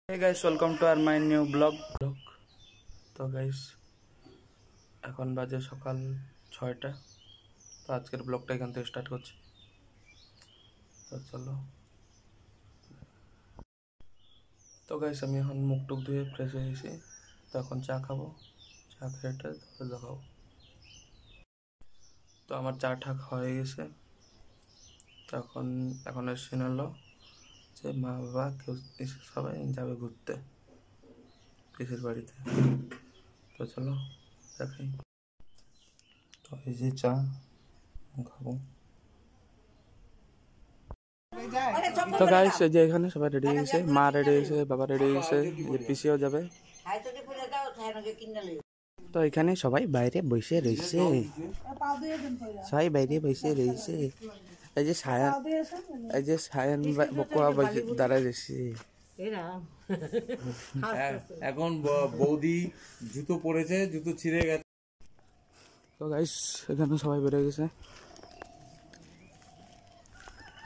Hey guys, welcome to our my new blog. তো guys এখন বাজে সকাল 6টা। তো আজকের ব্লগটা এখান থেকে স্টার্ট করছি। তো চলো। তো গাইস আমি এখন মুখ টুক ধুয়ে ফ্রেশ হয়ে গেছি। তো এখন চা খাবো, চা খেয়ে তারপরে দেখাবো। তো আমার চা ঠাক হয়ে গেছে। তো এখন সিন হলো যে মা বাবা কেউ সবাই যাবে ঘুরতে পিসির বাড়িতে। তো চলো দেখাই। তো এই যে চা খাবো। তো গাইস এই যে এখানে সবাই রেডি হয়ে গেছে, মা রেডি হয়ে গেছে, বাবা রেডি হয়ে গেছে, যে পিসিও যাবে। তো এখানে সবাই বাইরে বসে রয়েছে, সবাই বাইরে বসে রয়েছে। এই যে সায়ন বকুয়া দাঁড়ায় রয়েছে। এখন বৌদি জুতো পরেছে, জুতো ছিঁড়ে গেছে। তো গাইস এখানে সবাই বেরোয় গেছে,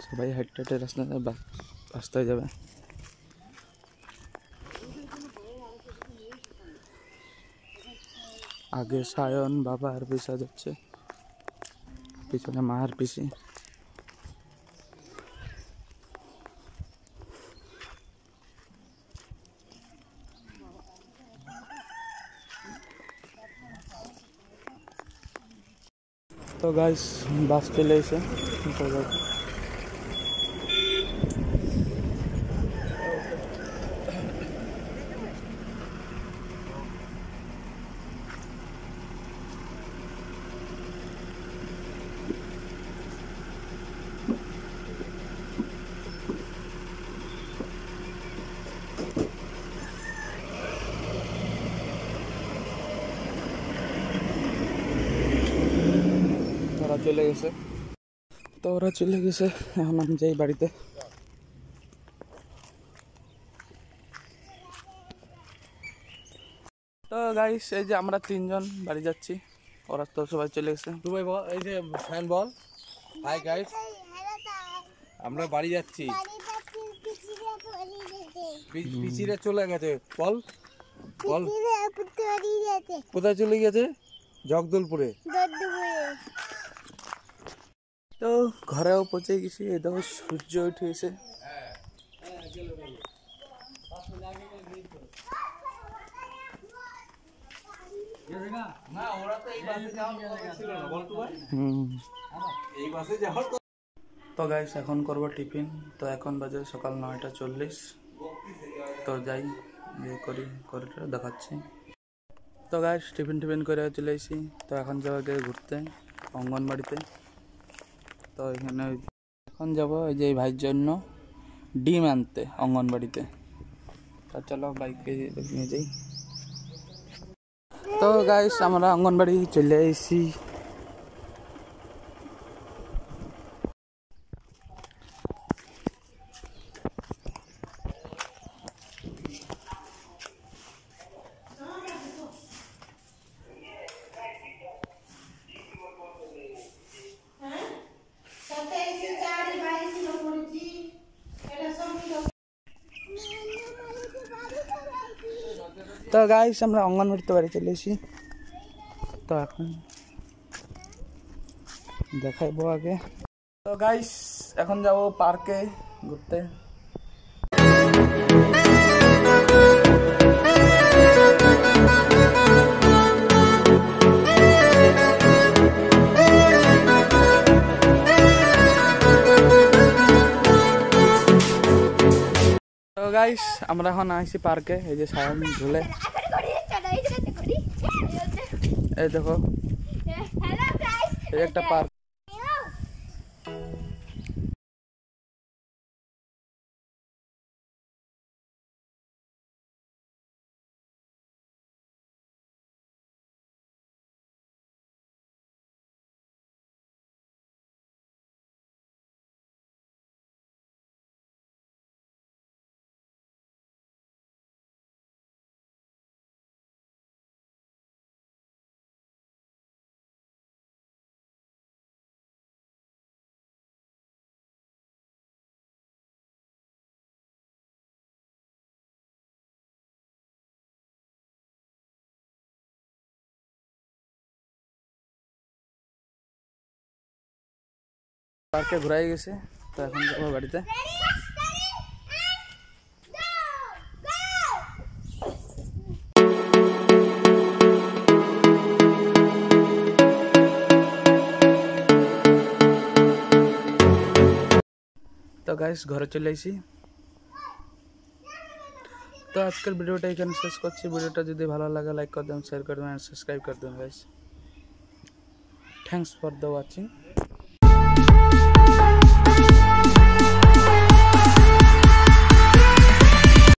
সবাই হেঁটে হেঁটে রাস্তায় যাবে। আগে সায়ন বাবা আর পিসা যাচ্ছে, পিছনে মা আর পিসি। তো গাইস বাস চলে এসে ওরা চলে গেছে। তো ওরা চলে গেছে, এখন আমি যাই বাড়িতে। তো গাইস এই যে আমরা তিনজন বাড়ি যাচ্ছি, ওরা তো সবাই চলে গেছে। দুবাই বল, এই যে ফ্যান বল, হাই গাইস, আমরা বাড়ি যাচ্ছি। পিছিয়ে চলে গেছে, বল বল কোথায় চলে গেছে? জগদলপুরে। তো ঘরেও পৌঁছে গেছি, এই দেখো সূর্য উঠে গেছে। তো গাইস এখন করবো টিফিন। তো এখন বাজে সকাল 9:40। তো যাই ইয়ে করে দেখাচ্ছি। তো গাইস টিফিন করে চলে এসেছি। তো এখন যাবো আগে ঘুরতে অঙ্গনবাড়িতে। তো এখানে এখন যাবো এই যে ভাইয়ের জন্য ডিম আনতে অঙ্গনবাড়িতে। তো চলো বাইকে নিয়ে যাই। তো গাইস আমরা অঙ্গনবাড়ি চলে এসেছি। তো গাইস আমরা অঙ্গনবাড়িতে বাড়ি চলে এসেছি। তো এখন দেখাইবো আগে। তো গাইস এখন যাব পার্কে ঘুরতে। তো গাইস আমরা এখন আসছি পার্কে, এই যে সায়ন ঝুলে, এই দেখো এই একটা পার্ক। পার্কে ঘুরাই গেছে, তো এখন যাবো বাড়িতে। তো গাইস ঘরে চলে আইছি। তো আজকের ভিডিওটা এখানে শেষ করছি। ভিডিওটা যদি ভালো লাগে লাইক করে দেবেন, শেয়ার করে দেবেন আর সাবস্ক্রাইব করে দেবেন guys. Thanks for the watching.